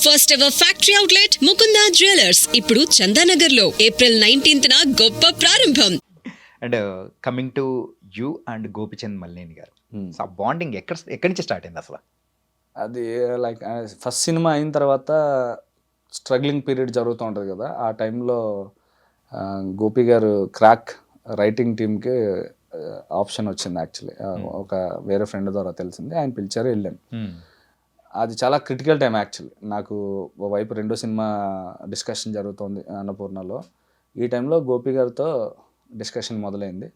First ever factory outlet Mukunda jewellers ఇప్పుడు చందానగర్ లో April 19th గొప్ప ప్రారంభం. And coming to you and Gopichand Malineni గారు, సో ఆ బాండింగ్ ఎక్కడి నుంచి స్టార్ట్ అయింది అసలు? అది లైక్ ఫస్ట్ సినిమా అయిన తర్వాత స్ట్రగ్లింగ్ పీరియడ్ జరుగుతూ ఉంటుంది కదా, ఆ టైంలో గోపి గారు క్రాక్ రైటింగ్ టీమ్కి ఆప్షన్ వచ్చింది. యాక్చువల్లీ ఒక వేరే ఫ్రెండ్ ద్వారా తెలిసింది, ఆయన పిలిచారు, వెళ్ళాను. అది చాలా క్రిటికల్ టైం యాక్చువల్లీ. నాకు వైపు రెండో సినిమా డిస్కషన్ జరుగుతుంది అన్నపూర్ణలో. ఈ టైంలో గోపి గారితో డిస్కషన్ మొదలైంది.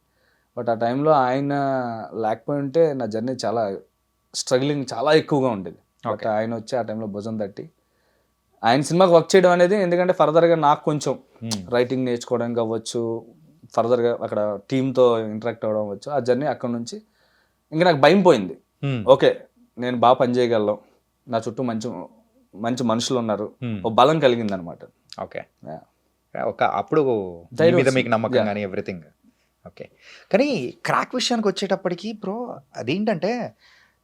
బట్ ఆ టైంలో ఆయన లేకపోయింటే నా జర్నీ చాలా స్ట్రగ్లింగ్ చాలా ఎక్కువగా ఉండేది. బట్ ఆయన వచ్చి ఆ టైంలో భుజం తట్టి ఆయన సినిమాకి వర్క్ చేయడం అనేది, ఎందుకంటే ఫర్దర్గా నాకు కొంచెం రైటింగ్ నేర్చుకోవడానికి అవ్వచ్చు, ఫర్దర్గా అక్కడ టీంతో ఇంటరాక్ట్ అవ్వడం అవ్వచ్చు, ఆ జర్నీ అక్కడ నుంచి ఇంకా నాకు భయం పోయింది. ఓకే, నేను బాగా పని చేయగలను, నా చుట్టూ మంచి మంచి మనుషులు ఉన్నారు, ఒక బలం కలిగింది అనమాట. ఓకే, ఒక అప్పుడు మీద మీకు నమ్మకం కానీ ఎవ్రీథింగ్. ఓకే, కానీ క్రాక్ విషయానికి వచ్చేటప్పటికి బ్రో, అదేంటంటే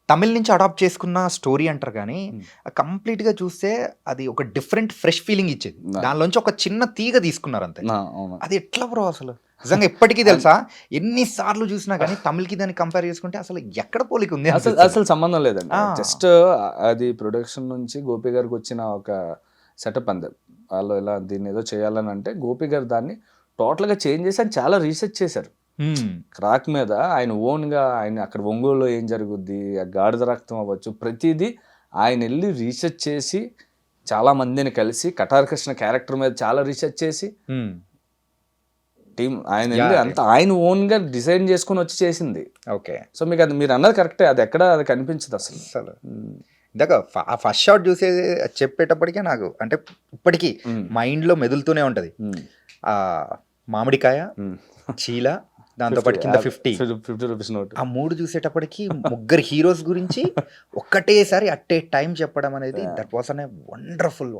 తమిళ్ నుంచి అడాప్ట్ చేసుకున్న స్టోరీ అంటారు, కానీ కంప్లీట్గా చూస్తే అది ఒక డిఫరెంట్ ఫ్రెష్ ఫీలింగ్ ఇచ్చేది. దానిలోంచి ఒక చిన్న తీగ తీసుకున్నారు అంతే. అది ఎట్లా బ్రో అసలు? నిజంగా ఎప్పటికీ తెలుసా, ఎన్నిసార్లు చూసినా కానీ తమిళ్కి దాన్ని కంపేర్ చేసుకుంటే అసలు ఎక్కడ పోలిక ఉంది? అసలు సంబంధం లేదండి. జస్ట్ అది ప్రొడక్షన్ నుంచి గోపి గారికి వచ్చిన ఒక సెటప్ అంతే. వాళ్ళు ఇలా దీన్ని ఏదో చేయాలని అంటే గోపి గారు దాన్ని టోటల్గా చేంజ్ చేసి ఆయన చాలా రీసెర్చ్ చేశారు క్రాక్ మీద. ఆయన ఓన్గా ఆయన అక్కడ ఒంగోలులో ఏం జరుగుద్ది, ఆ గాడిద రక్తం అవ్వచ్చు, ప్రతిదీ ఆయన వెళ్ళి రీసెర్చ్ చేసి చాలా మందిని కలిసి కటార్ కృష్ణ క్యారెక్టర్ మీద చాలా రీసెర్చ్ చేసి టీం ఆయన వెళ్ళి అంతా ఆయన ఓన్గా డిజైన్ చేసుకుని వచ్చి చేసింది. ఓకే, సో మీకు అది మీరు అన్నది కరెక్టే, అది ఎక్కడ అది కనిపించదు అసలు. ఇందాక ఆ ఫస్ట్ షాట్ చూసే చెప్పేటప్పటికే నాకు అంటే ఇప్పటికీ మైండ్లో మెదులుతూనే ఉంటుంది. ఆ మామిడికాయ, చీల, దాంతో పాటు కింద 50 రూపీస్ నోట్, ఆ మూడు చూసేటప్పటికి ముగ్గురు హీరోస్ గురించి ఒక్కటేసారి అట్టే టైం చెప్పడం అనేది దట్ వాస్ అన్ వండర్ఫుల్.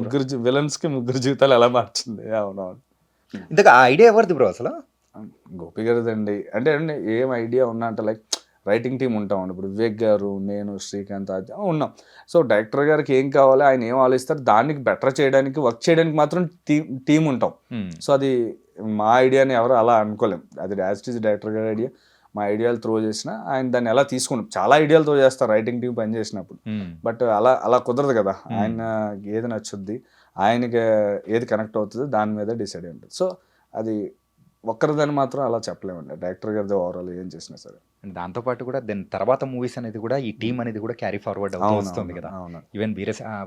ముగ్గురు విలన్స్ కి ముగ్గురు జీవితాలు ఎలా మార్చింది. అవునవును. ఇంతకు ఆ ఐడియా ఎవరిది బ్రో అసలు? గోపి గారిదండి. అంటే ఏం ఐడియా ఉన్నా అంటే లైక్ రైటింగ్ టీం ఉంటామండి. ఇప్పుడు వివేక్ గారు, నేను, శ్రీకాంత్ ఉన్నాం. సో డైరెక్టర్ గారికి ఏం కావాలి, ఆయన ఏం ఆలోచిస్తారు, దానికి బెటర్ చేయడానికి వర్క్ చేయడానికి మాత్రం టీం ఉంటాం. సో అది మా ఐడియాని ఎవరు అలా అనుకోలేం. అది యాజ్ ఇట్ ఈజ్ డైరెక్టర్ గారి ఐడియా. మా ఐడియాలు త్రో చేసిన ఆయన దాన్ని ఎలా తీసుకుంటాం. చాలా ఐడియాలు త్రో చేస్తారు రైటింగ్ టీం పని చేసినప్పుడు. బట్ అలా కుదరదు కదా. ఆయన ఏది నచ్చుద్ది, ఆయనకి ఏది కనెక్ట్ అవుతుందో దాని మీద డిసైడ్ అయి ఉంటుంది. సో అది ఒక్కరిదని మాత్రం అలా చెప్పలేమండి. డైరెక్టర్ గారిది ఓవరాల్ ఏం చేసినా సరే. దాంతోపాటు కూడా దాని తర్వాత మూవీస్ అనేది కూడా ఈ టీం అనేది కూడా క్యారీ ఫార్వర్డ్ అవుతుంది కదా. ఈవెన్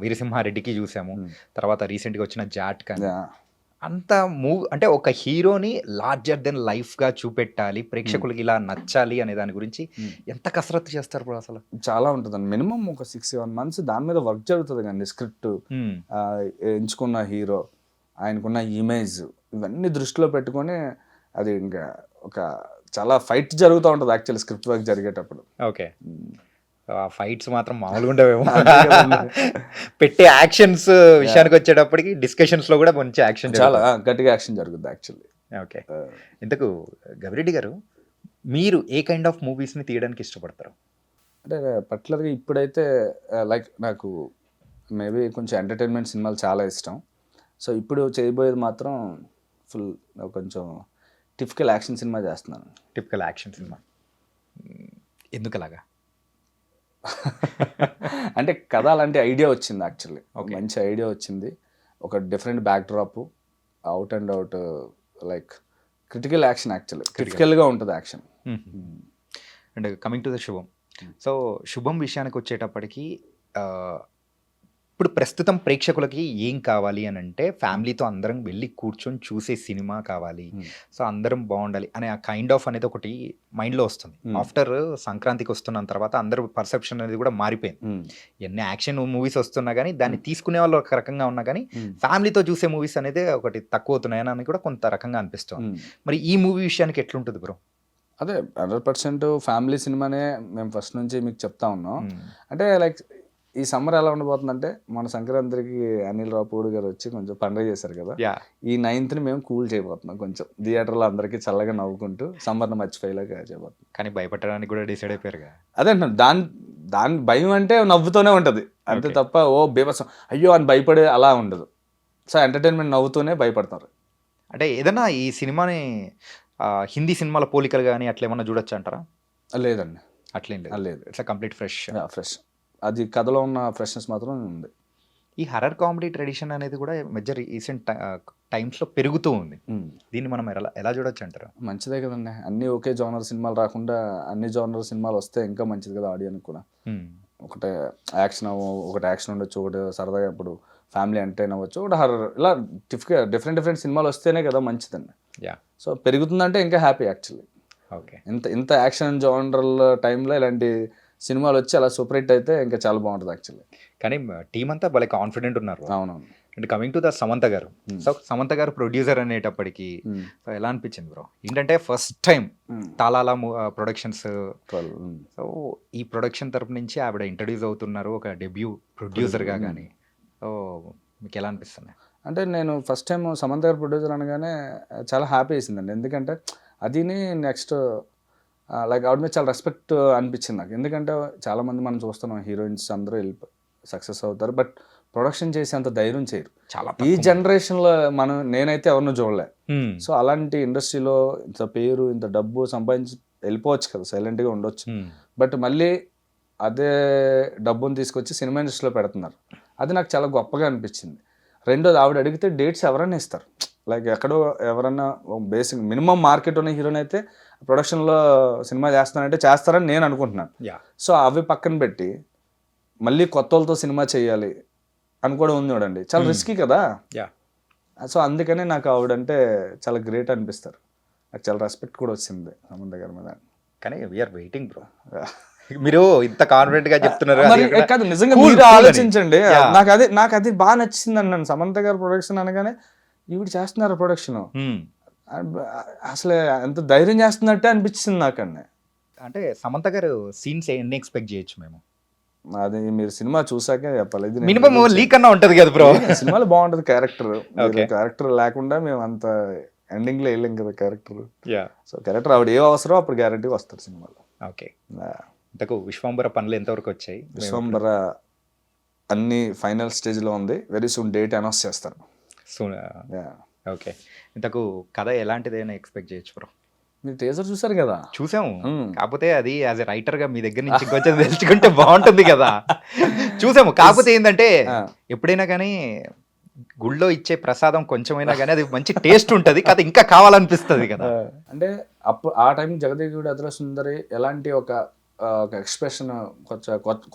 వీరసింహారెడ్డికి చూసాము, తర్వాత రీసెంట్గా వచ్చిన జాట్ కానీ అంత మూవీ అంటే ఒక హీరోని లార్జర్ దెన్ లైఫ్గా చూపెట్టాలి, ప్రేక్షకులకి ఇలా నచ్చాలి అనే దాని గురించి ఎంత కసరత్తు చేస్తారు ఇప్పుడు అసలు? చాలా ఉంటుందండి. మినిమం ఒక 6-7 months దాని మీద వర్క్ జరుగుతుంది కానీ స్క్రిప్ట్ ఎంచుకున్న హీరో, ఆయనకున్న ఇమేజ్, ఇవన్నీ దృష్టిలో పెట్టుకొని అది ఇంకా ఒక చాలా ఫైట్ జరుగుతూ ఉంటుంది యాక్చువల్లీ స్క్రిప్ట్ వర్క్ జరిగేటప్పుడు. ఓకే, ఆ ఫైట్స్ మాత్రం మామూలుగా ఉండవేమో. పెట్టే యాక్షన్స్ విషయానికి వచ్చేటప్పటికి డిస్కషన్స్లో కూడా మంచి యాక్షన్, చాలా గట్టిగా యాక్షన్ జరుగుతుంది యాక్చువల్లీ. ఓకే, ఇంతకు గవిరెడ్డి గారు, మీరు ఏ కైండ్ ఆఫ్ మూవీస్ని తీయడానికి ఇష్టపడతారు? అంటే పర్టికులర్గా ఇప్పుడైతే లైక్ నాకు మేబీ కొంచెం ఎంటర్టైన్మెంట్ సినిమాలు చాలా ఇష్టం. సో ఇప్పుడు చేయబోయేది మాత్రం ఫుల్ కొంచెం టిపికల్ యాక్షన్ సినిమా చేస్తున్నాను. టిపికల్ యాక్షన్ సినిమా ఎందుకు అలాగా? అంటే కథ అలాంటి ఐడియా వచ్చింది యాక్చువల్లీ. ఒక మంచి ఐడియా వచ్చింది, ఒక different backdrop, out and out like critical action. Actually క్రిటికల్గా ఉంటుంది action. And coming to the Shubham, so Shubham విషయానికి వచ్చేటప్పటికి ఇప్పుడు ప్రస్తుతం ప్రేక్షకులకి ఏం కావాలి అని అంటే ఫ్యామిలీతో అందరం వెళ్ళి కూర్చొని చూసే సినిమా కావాలి, సో అందరం బాగుండాలి అనే ఆ కైండ్ ఆఫ్ అనేది ఒకటి మైండ్లో వస్తుంది. ఆఫ్టర్ సంక్రాంతికి వస్తున్న తర్వాత అందరూ పర్సెప్షన్ అనేది కూడా మారిపోయింది. ఎన్ని యాక్షన్ మూవీస్ వస్తున్నా కానీ దాన్ని తీసుకునే వాళ్ళు ఒక రకంగా ఉన్నా కానీ ఫ్యామిలీతో చూసే మూవీస్ అనేది ఒకటి తక్కువ అవుతున్నాయని కూడా కొంత రకంగా అనిపిస్తుంది. మరి ఈ మూవీ విషయానికి ఎట్లుంటుంది బ్రో? అదే 100% ఫ్యామిలీ సినిమానే మేము ఫస్ట్ నుంచి మీకు చెప్తా ఉన్నాం. అంటే లైక్ ఈ సమ్మర్ ఎలా ఉండబోతుందంటే మన సంక్రాంతికి అనిల్ రావుపూడి గారు వచ్చి కొంచెం పండుగ చేశారు కదా, యా ఈ 9th మేము కూల్ చేయబోతున్నాం, కొంచెం థియేటర్లో అందరికీ చల్లగా నవ్వుకుంటూ సమ్మర్ని మర్చిపోయేలాగా చేయబోతున్నాం. కానీ భయపెట్టడానికి కూడా డిసైడ్ అయిపోయారుగా. అదే అంటున్నాను, దాని భయం అంటే నవ్వుతూనే ఉంటుంది అంతే Okay. తప్ప ఓ బీభత్సం అయ్యో అని భయపడే అలా ఉండదు. సో ఎంటర్టైన్మెంట్ నవ్వుతూనే భయపడతారు. అంటే ఏదన్నా ఈ సినిమాని హిందీ సినిమాల పోలికలు కానీ అట్లా ఏమన్నా చూడొచ్చు అంటారా? లేదండి, అట్లేం లేదు, లేదు, ఇట్స్ కంప్లీట్ ఫ్రెష్. ఫ్రెష్, అది కథలో ఉన్న ఫ్రెష్నెస్ మాత్రం ఉంది. ఈ హర్రర్ కామెడీ ట్రెడిషన్ అనేది కూడా మధ్య రీసెంట్ టైమ్స్లో పెరుగుతూ ఉంది. దీన్ని మనం ఎలా చూడొచ్చు అంటారు? మంచిదే కదండి, అన్ని ఒకే జోనర్ సినిమాలు రాకుండా అన్ని జోనర్ సినిమాలు వస్తే ఇంకా మంచిది కదా ఆడియన్కి కూడా. ఒకటే యాక్షన్ ఒకటి యాక్షన్ ఉండొచ్చు, ఒకటి సరదాగా ఇప్పుడు ఫ్యామిలీ ఎంటర్టైన్ అవ్వచ్చు, ఒకటి హర్రర్, ఇలా డిఫరెంట్ సినిమాలు వస్తేనే కదా మంచిదండి. యా సో పెరుగుతుందంటే ఇంకా హ్యాపీ యాక్చువల్లీ. ఓకే. ఇంత యాక్షన్ జోనరల్ టైంలో ఇలాంటి సినిమాలు వచ్చి అలా సూపర్ హిట్ అయితే ఇంకా చాలా బాగుంటుంది యాక్చువల్లీ. కానీ టీం అంతా భలే కాన్ఫిడెంట్ ఉన్నారు. అవునవును. And coming to the Samantha గారు, సో సమంత గారు ప్రొడ్యూసర్ అనేటప్పటికి సో ఎలా అనిపించింది బ్రో? ఏంటంటే ఫస్ట్ టైం తాలాల ప్రొడక్షన్స్, సో ఈ ప్రొడక్షన్ తరపు నుంచి ఆవిడ ఇంట్రడ్యూస్ అవుతున్నారు ఒక డెబ్యూ ప్రొడ్యూసర్గా. కానీ సో మీకు ఎలా అనిపిస్తుంది? అంటే నేను ఫస్ట్ టైం సమంత గారు ప్రొడ్యూసర్ అనగానే చాలా హ్యాపీ వేసిందండి. ఎందుకంటే అదిని నెక్స్ట్ లైక్ ఆవిడ మీద చాలా రెస్పెక్ట్ అనిపించింది నాకు. ఎందుకంటే చాలామంది మనం చూస్తున్నాం హీరోయిన్స్ అందరూ సక్సెస్ అవుతారు, బట్ ప్రొడక్షన్ చేసి అంత ధైర్యం చేయరు చాలా ఈ జనరేషన్లో. నేనైతే ఎవరినో చూడలే. సో అలాంటి ఇండస్ట్రీలో ఇంత పేరు ఇంత డబ్బు సంపాదించి వెళ్ళిపోవచ్చు కదా, సైలెంట్గా ఉండొచ్చు. బట్ మళ్ళీ అదే డబ్బును తీసుకొచ్చి సినిమా ఇండస్ట్రీలో పెడుతున్నారు. అది నాకు చాలా గొప్పగా అనిపించింది. రెండోది, ఆవిడ అడిగితే డేట్స్ ఎవరైనా ఇస్తారు. లైక్ ఎక్కడో ఎవరన్నా బేసిక్ మినిమం మార్కెట్ ఉన్న హీరోని అయితే ప్రొడక్షన్లో సినిమా చేస్తానంటే చేస్తారని నేను అనుకుంటున్నాను. సో అవి పక్కన పెట్టి మళ్ళీ కొత్త వాళ్ళతో సినిమా చేయాలి అని కూడా ఉంది చూడండి, చాలా రిస్కీ కదా. సో అందుకనే నాకు ఆవిడంటే చాలా గ్రేట్ అనిపిస్తారు. నాకు చాలా రెస్పెక్ట్ కూడా వచ్చింది సమంత గారి మీద. కానీ వీఆర్ వెయిటింగ్ బ్రో. మీరు ఇంత కాన్ఫిడెంట్ గా చెప్తున్నారు. మరి కాదు, నిజంగా మీరు ఆలోచించండి. నాకు అది బాగా నచ్చింది అన్నాను. సమంత గారు ప్రొడక్షన్ అనగానే ఈవిడ చేస్తున్నారు ప్రొడక్షన్, అసలు ఎంత ధైర్యం చేస్తున్నట్టే అనిపించింది నాకన్నా. అంటే సమంత గారు సీన్స్ ఎన్ని ఎక్స్పెక్ట్ చేయొచ్చు మేము? అది మీరు సినిమా చూసాక చెప్పాలి. ఇది మినిమం లీక్ అన్నా ఉంటది కదా బ్రో. సినిమాలో బాగుంటది క్యారెక్టర్ లేకుండా మేము అంత ఎండింగ్ లో వెళ్ళాం కదా క్యారెక్టర్. సో క్యారెక్టర్ ఆవిడ ఏ అవసరం అప్పుడు గ్యారెంటీ వస్తారు సినిమాలో. ఓకే. ఇంతకు విశ్వంబర పనులు ఎంతవరకు వచ్చాయి? విశ్వంబర అన్ని ఫైనల్ స్టేజ్ లో ఉంది. వెరీ సూన్ డేట్ అనౌన్స్ చేస్తారు. ఓకే. ఇంతకు కథ ఎలాంటిదైనా ఎక్స్పెక్ట్ చేయొచ్చు బ్రో? మీరు టీజర్ చూసారు కదా? చూసాము. కాకపోతే అది యాజ్ ఎ రైటర్ గా మీ దగ్గర నుంచి కొంచెం తెలుసుకుంటే బాగుంటుంది కదా. చూసాము. కాకపోతే ఏంటంటే ఎప్పుడైనా కానీ గుళ్ళో ఇచ్చే ప్రసాదం కొంచెమైనా కానీ అది మంచి టేస్ట్ ఉంటుంది కదా, ఇంకా కావాలనిపిస్తుంది కదా. అంటే అప్పుడు ఆ టైం జగదేగుడు అదర సుందరి ఎలాంటి ఒక ఎక్స్ప్రెషన్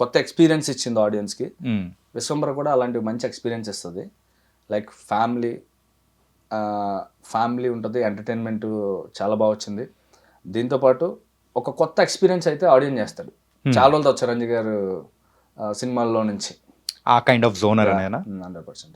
కొత్త ఎక్స్పీరియన్స్ ఇచ్చింది ఆడియన్స్కి. విశ్వంబర కూడా అలాంటి మంచి ఎక్స్పీరియన్స్ ఇస్తుంది. లైక్ ఫ్యామిలీ ఉంటుంది, ఎంటర్టైన్మెంట్ చాలా బాగా వచ్చింది. దీంతోపాటు ఒక కొత్త ఎక్స్పీరియన్స్ అయితే ఆడియన్స్ చేస్తాడు. చాలా రోజులు చిరంజీవి గారు సినిమాల్లో నుంచి ఆ కైండ్ ఆఫ్ జోనర్ 100%.